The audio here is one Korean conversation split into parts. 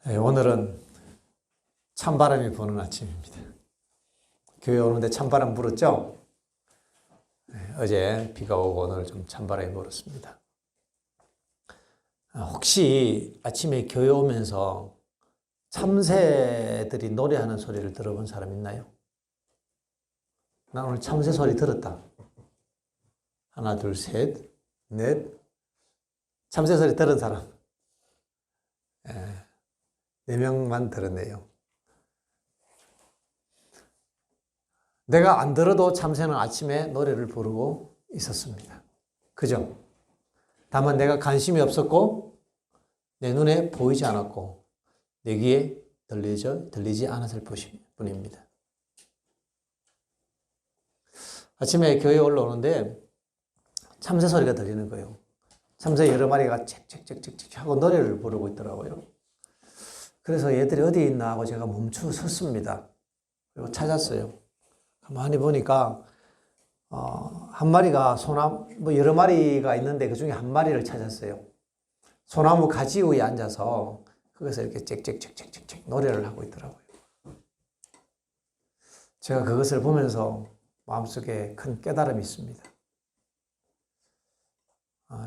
오늘은 찬바람이 부는 아침입니다. 교회 오는데 찬바람 불었죠? 어제 비가 오고 오늘 좀 찬바람이 불었습니다. 혹시 아침에 교회 오면서 참새들이 노래하는 소리를 들어본 사람 있나요? 나 오늘 참새 소리 들었다. 하나, 둘, 셋, 넷. 참새 소리 들은 사람? 4명만 들었네요. 내가 안 들어도 참새는 아침에 노래를 부르고 있었습니다. 그죠? 다만 내가 관심이 없었고 내 눈에 보이지 않았고 내 귀에 들리지 않았을 뿐입니다. 아침에 교회에 올라오는데 참새 소리가 들리는 거예요. 참새 여러 마리가 첵첵첵첵 하고 노래를 부르고 있더라고요. 그래서 얘들이 어디 있나 하고 제가 멈추어 섰습니다. 그리고 찾았어요. 가만히 보니까 한 마리가 소나무, 여러 마리가 있는데 그 중에 한 마리를 찾았어요. 소나무 가지 위에 앉아서 거기서 이렇게 짹짹짹짹짹 노래를 하고 있더라고요. 제가 그것을 보면서 마음속에 큰 깨달음이 있습니다.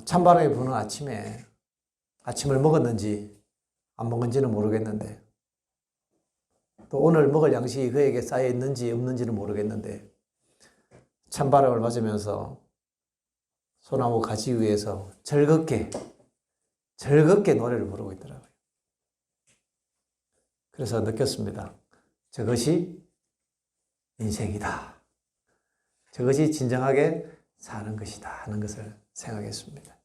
찬바람이 부는 아침에 아침을 먹었는지 안 먹은지는 모르겠는데 또 오늘 먹을 양식이 그에게 쌓여 있는지 없는지는 모르겠는데 찬바람을 맞으면서 소나무 가지 위에서 즐겁게 노래를 부르고 있더라고요. 그래서 느꼈습니다. 저것이 인생이다. 저것이 진정하게 사는 것이다 하는 것을 생각했습니다.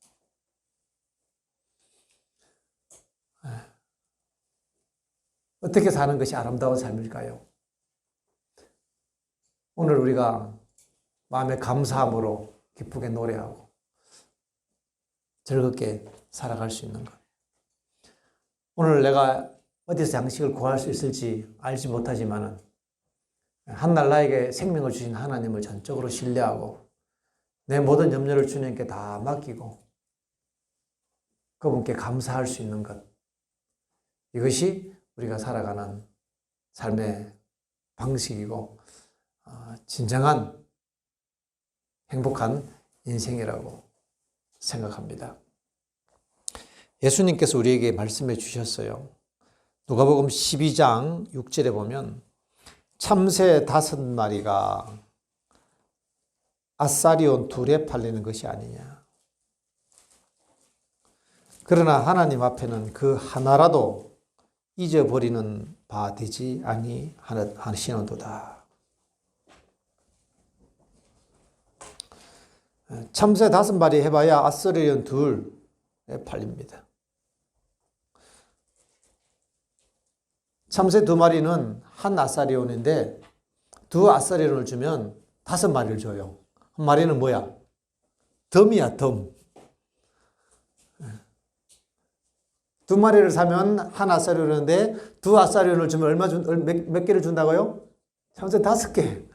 어떻게 사는 것이 아름다운 삶일까요? 오늘 우리가 마음의 감사함으로 기쁘게 노래하고 즐겁게 살아갈 수 있는 것. 오늘 내가 어디서 양식을 구할 수 있을지 알지 못하지만 한날 나에게 생명을 주신 하나님을 전적으로 신뢰하고 내 모든 염려를 주님께 다 맡기고 그분께 감사할 수 있는 것. 이것이 우리가 살아가는 삶의 방식이고 진정한 행복한 인생이라고 생각합니다. 예수님께서 우리에게 말씀해 주셨어요. 누가복음 12장 6절에 보면 참새 5마리가 아사리온 2에 팔리는 것이 아니냐. 그러나 하나님 앞에는 그 하나라도 잊어버리는 바 되지 아니하시는도다. 참새 5마리 해봐야 아사리온 2에 팔립니다. 참새 2마리는 한 아사리온인데 2 아사리온을 주면 5마리를 줘요. 한 마리는 뭐야? 덤이야, 덤. 2마리를 사면 한 아사리온인데 2 아사리온을 주면 몇 개를 준다고요? 참새 5개.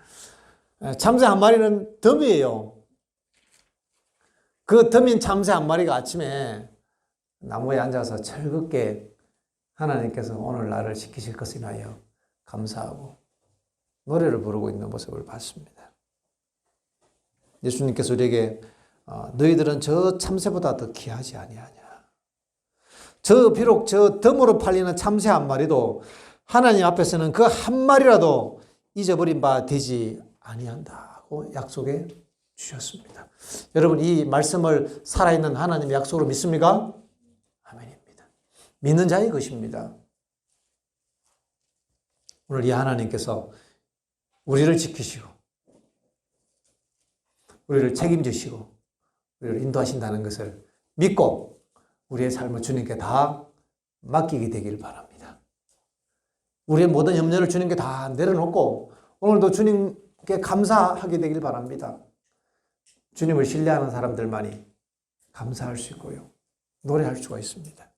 참새 한 마리는 덤이에요. 그 덤인 참새 한 마리가 아침에 나무에 앉아서 즐겁게 하나님께서 오늘 나를 지키실 것을 인하여 감사하고 노래를 부르고 있는 모습을 봤습니다. 예수님께서 우리에게 너희들은 저 참새보다 더 귀하지 아니하냐. 비록 저 덤으로 팔리는 참새 한 마리도 하나님 앞에서는 그 한 마리라도 잊어버린 바 되지 아니한다고 약속해 주셨습니다. 여러분 이 말씀을 살아있는 하나님의 약속으로 믿습니까? 아멘입니다. 믿는 자의 것입니다. 오늘 이 하나님께서 우리를 지키시고 우리를 책임지시고 우리를 인도하신다는 것을 믿고 우리의 삶을 주님께 다 맡기게 되길 바랍니다. 우리의 모든 염려를 주님께 다 내려놓고 오늘도 주님께 감사하게 되길 바랍니다. 주님을 신뢰하는 사람들만이 감사할 수 있고요. 노래할 수가 있습니다.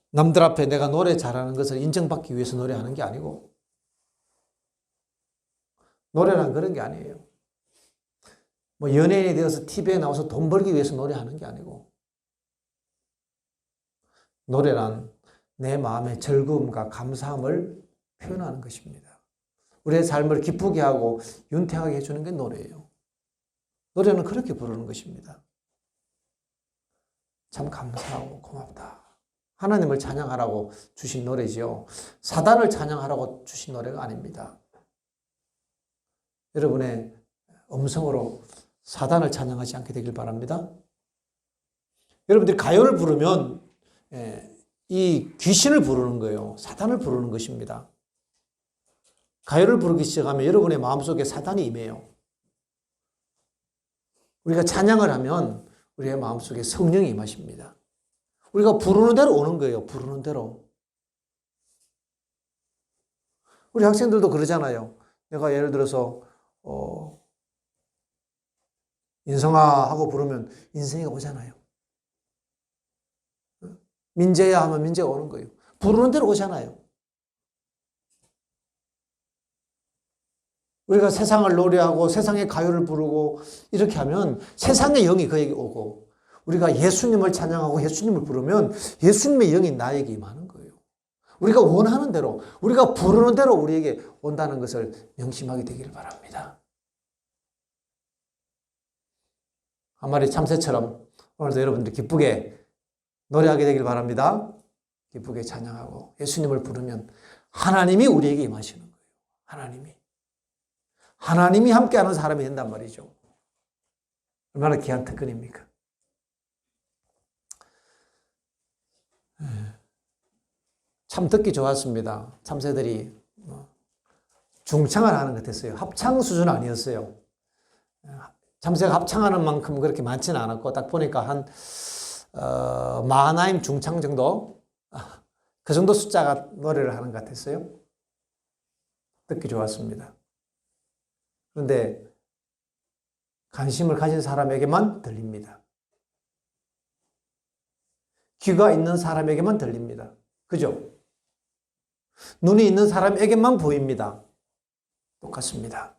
남들 앞에 내가 노래 잘하는 것을 인정받기 위해서 노래하는 게 아니고 노래란 그런 게 아니에요. 뭐 연예인이 되어서 TV에 나와서 돈 벌기 위해서 노래하는 게 아니고, 노래란 내 마음의 즐거움과 감사함을 표현하는 것입니다. 우리의 삶을 기쁘게 하고 윤택하게 해주는 게 노래예요. 노래는 그렇게 부르는 것입니다. 참 감사하고 고맙다. 하나님을 찬양하라고 주신 노래지요. 사단을 찬양하라고 주신 노래가 아닙니다. 여러분의 음성으로 사단을 찬양하지 않게 되길 바랍니다. 여러분들이 가요를 부르면 이 귀신을 부르는 거예요. 사단을 부르는 것입니다. 가요를 부르기 시작하면 여러분의 마음속에 사단이 임해요. 우리가 찬양을 하면 우리의 마음속에 성령이 임하십니다. 우리가 부르는 대로 오는 거예요. 부르는 대로. 우리 학생들도 그러잖아요. 내가 예를 들어서 인성아 하고 부르면 인성이가 오잖아요. 민재야 하면 민재가 오는 거예요. 부르는 대로 오잖아요. 우리가 세상을 노래하고 세상의 가요를 부르고 이렇게 하면 세상의 영이 그에게 오고, 우리가 예수님을 찬양하고 예수님을 부르면 예수님의 영이 나에게 임하는 거예요. 우리가 원하는 대로, 우리가 부르는 대로 우리에게 온다는 것을 명심하게 되기를 바랍니다. 한 마리 참새처럼 오늘도 여러분들이 기쁘게 노래하게 되길 바랍니다. 기쁘게 찬양하고 예수님을 부르면 하나님이 우리에게 임하시는 거예요. 하나님이 함께하는 사람이 된단 말이죠. 얼마나 귀한 특권입니까? 참 듣기 좋았습니다. 참새들이 중창을 하는 것 같았어요. 합창 수준 아니었어요. 참새가 합창하는 만큼 그렇게 많지는 않았고, 딱 보니까 한 마하나임 중창 정도, 그 정도 숫자가 노래를 하는 것 같았어요. 듣기 좋았습니다. 그런데 관심을 가진 사람에게만 들립니다. 귀가 있는 사람에게만 들립니다. 그죠? 눈이 있는 사람에게만 보입니다. 똑같습니다.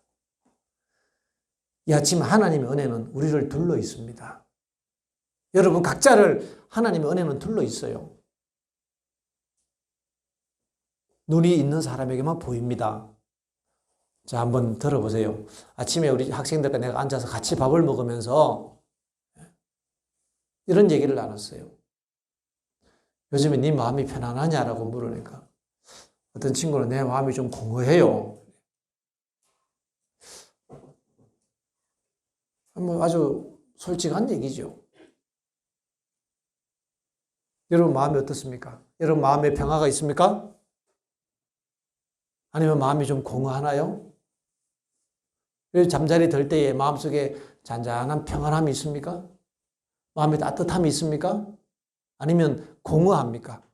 이 아침 하나님의 은혜는 우리를 둘러 있습니다. 여러분 각자를 하나님의 은혜는 둘러 있어요. 눈이 있는 사람에게만 보입니다. 자, 한번 들어보세요. 아침에 우리 학생들과 내가 앉아서 같이 밥을 먹으면서 이런 얘기를 나눴어요. 요즘에 네 마음이 편안하냐라고 물으니까 어떤 친구는 내 마음이 좀 공허해요. 뭐 아주 솔직한 얘기죠. 여러분 마음이 어떻습니까? 여러분 마음에 평화가 있습니까? 아니면 마음이 좀 공허하나요? 잠자리 들 때에 마음속에 잔잔한 평안함이 있습니까? 마음에 따뜻함이 있습니까? 아니면 공허합니까?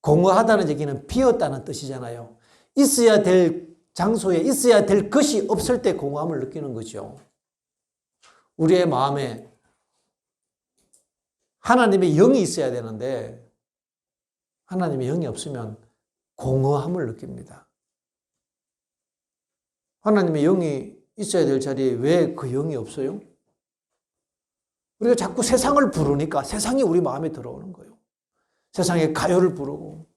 공허하다는 얘기는 비었다는 뜻이잖아요. 있어야 될 장소에 있어야 될 것이 없을 때 공허함을 느끼는 거죠. 우리의 마음에 하나님의 영이 있어야 되는데 하나님의 영이 없으면 공허함을 느낍니다. 하나님의 영이 있어야 될 자리에 왜 그 영이 없어요? 우리가 자꾸 세상을 부르니까 세상이 우리 마음에 들어오는 거예요. 세상에 가요를 부르고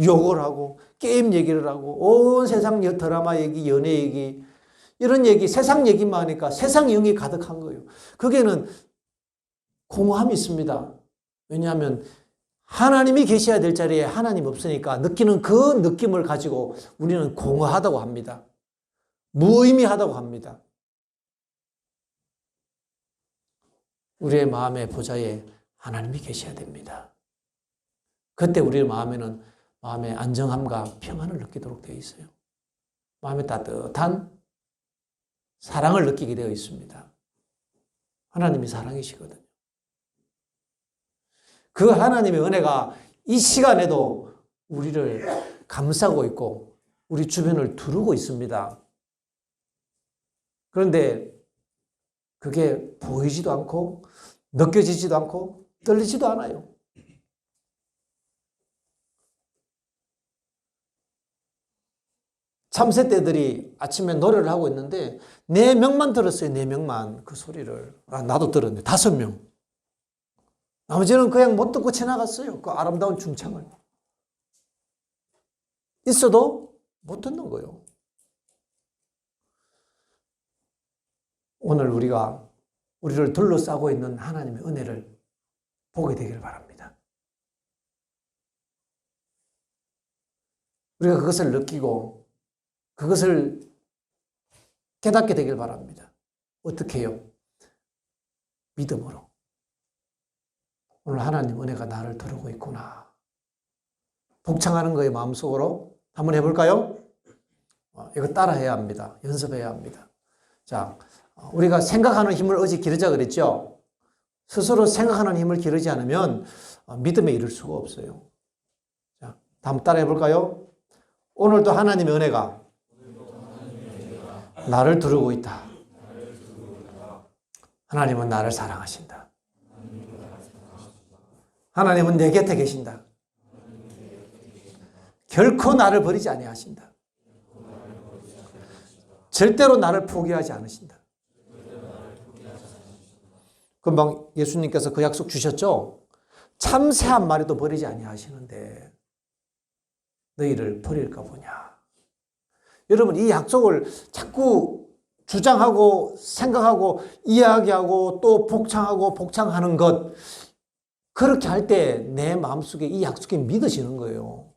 욕을 하고 게임 얘기를 하고 온 세상 드라마 얘기, 연애 얘기, 이런 얘기, 세상 얘기만 하니까 세상 영이 가득한 거예요. 거기에는 공허함이 있습니다. 왜냐하면 하나님이 계셔야 될 자리에 하나님 없으니까 느끼는 그 느낌을 가지고 우리는 공허하다고 합니다. 무의미하다고 합니다. 우리의 마음의 보좌에 하나님이 계셔야 됩니다. 그때 우리의 마음에는 마음의 안정함과 평안을 느끼도록 되어 있어요. 마음에 따뜻한 사랑을 느끼게 되어 있습니다. 하나님이 사랑이시거든요. 그 하나님의 은혜가 이 시간에도 우리를 감싸고 있고 우리 주변을 두르고 있습니다. 그런데 그게 보이지도 않고 느껴지지도 않고 떨리지도 않아요. 참새 떼들이 아침에 노래를 하고 있는데 4명만 들었어요. 4명만 그 소리를. 나도 들었네. 5명. 나머지는 그냥 못 듣고 지나갔어요. 그 아름다운 중창을. 있어도 못 듣는 거예요. 오늘 우리를 둘러싸고 있는 하나님의 은혜를 보게 되기를 바랍니다. 우리가 그것을 느끼고 그것을 깨닫게 되길 바랍니다. 어떻게 해요? 믿음으로. 오늘 하나님 은혜가 나를 두르고 있구나. 복창하는 거예요, 마음속으로. 한번 해볼까요? 이거 따라해야 합니다. 연습해야 합니다. 자, 우리가 생각하는 힘을 어제 기르자 그랬죠? 스스로 생각하는 힘을 기르지 않으면 믿음에 이를 수가 없어요. 자, 한번 따라해 볼까요? 오늘도 하나님의 은혜가 나를 두르고 있다. 하나님은 나를 사랑하신다. 하나님은 내 곁에 계신다. 결코 나를 버리지 아니하신다. 절대로 나를 포기하지 않으신다. 금방 예수님께서 그 약속 주셨죠? 참새 한 마리도 버리지 아니하시는데 너희를 버릴까 보냐. 여러분, 이 약속을 자꾸 주장하고 생각하고 이야기하고 또 복창하는 것, 그렇게 할 때 내 마음속에 이 약속이 믿어지는 거예요.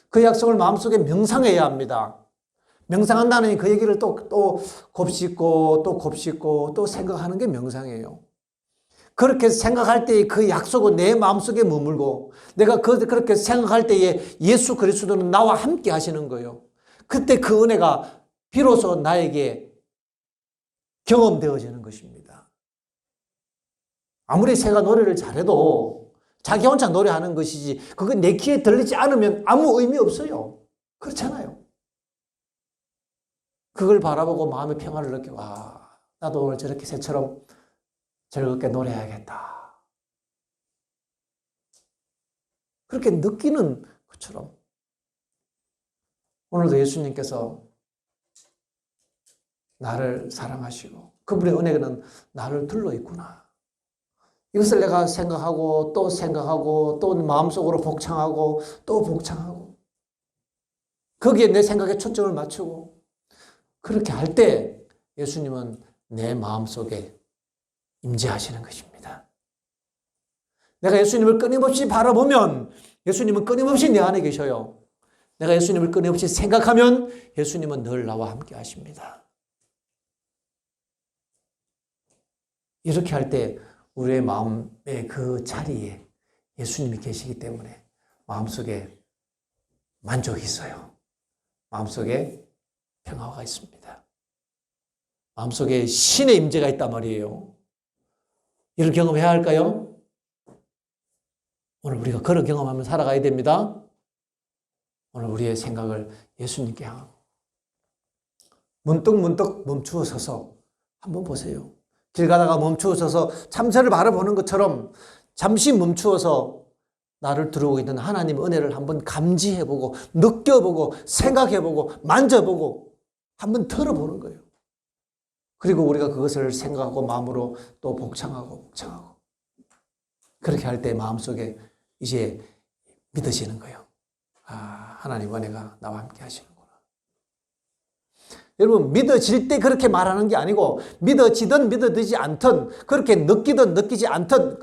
그 약속을 마음속에 명상해야 합니다. 명상한다는 그 얘기를 또 곱씹고 또 곱씹고 또 생각하는 게 명상이에요. 그렇게 생각할 때에 그 약속은 내 마음속에 머물고 내가 그렇게 생각할 때에 예수 그리스도는 나와 함께 하시는 거예요. 그때 그 은혜가 비로소 나에게 경험되어지는 것입니다. 아무리 새가 노래를 잘해도 자기 혼자 노래하는 것이지 그거 내 귀에 들리지 않으면 아무 의미 없어요. 그렇잖아요. 그걸 바라보고 마음의 평화를 느끼고 나도 오늘 저렇게 새처럼 즐겁게 노래해야겠다. 그렇게 느끼는 것처럼 오늘도 예수님께서 나를 사랑하시고 그분의 은혜는 나를 둘러있구나. 이것을 내가 생각하고 또 마음속으로 복창하고 또 복창하고 거기에 내 생각에 초점을 맞추고 그렇게 할 때 예수님은 내 마음속에 임재하시는 것입니다. 내가 예수님을 끊임없이 바라보면 예수님은 끊임없이 내 안에 계셔요. 내가 예수님을 끊임없이 생각하면 예수님은 늘 나와 함께 하십니다. 이렇게 할 때 우리의 마음의 그 자리에 예수님이 계시기 때문에 마음속에 만족이 있어요. 마음속에 평화가 있습니다. 마음속에 신의 임재가 있단 말이에요. 이런 경험해야 할까요? 오늘 우리가 그런 경험하면 살아가야 됩니다. 오늘 우리의 생각을 예수님께 향하고 문득 멈추어 서서 한번 보세요. 길 가다가 멈추어 서서 참새를 바라보는 것처럼 잠시 멈추어서 나를 들어오고 있는 하나님의 은혜를 한번 감지해보고 느껴보고 생각해보고 만져보고 한번 들어보는 거예요. 그리고 우리가 그것을 생각하고 마음으로 또 복창하고 그렇게 할 때 마음속에 이제 믿어지는 거예요. 하나님 은혜가 나와 함께 하시는구나. 여러분, 믿어질 때 그렇게 말하는 게 아니고 믿어지든 믿어지지 않든 그렇게 느끼든 느끼지 않든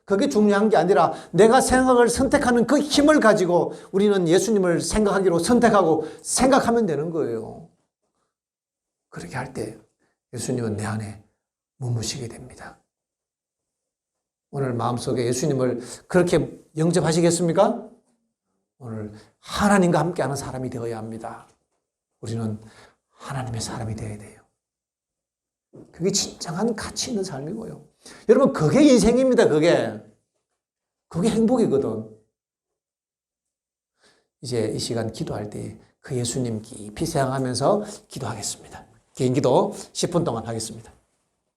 그게 중요한 게 아니라 내가 생각을 선택하는 그 힘을 가지고 우리는 예수님을 생각하기로 선택하고 생각하면 되는 거예요. 그렇게 할 때 예수님은 내 안에 머무시게 됩니다. 오늘 마음속에 예수님을 그렇게 영접하시겠습니까? 오늘 하나님과 함께하는 사람이 되어야 합니다. 우리는 하나님의 사람이 되어야 돼요. 그게 진정한 가치 있는 삶이고요. 여러분, 그게 인생입니다. 그게 행복이거든. 이제 이 시간 기도할 때 그 예수님 깊이 생각하면서 기도하겠습니다. 개인 기도 10분 동안 하겠습니다.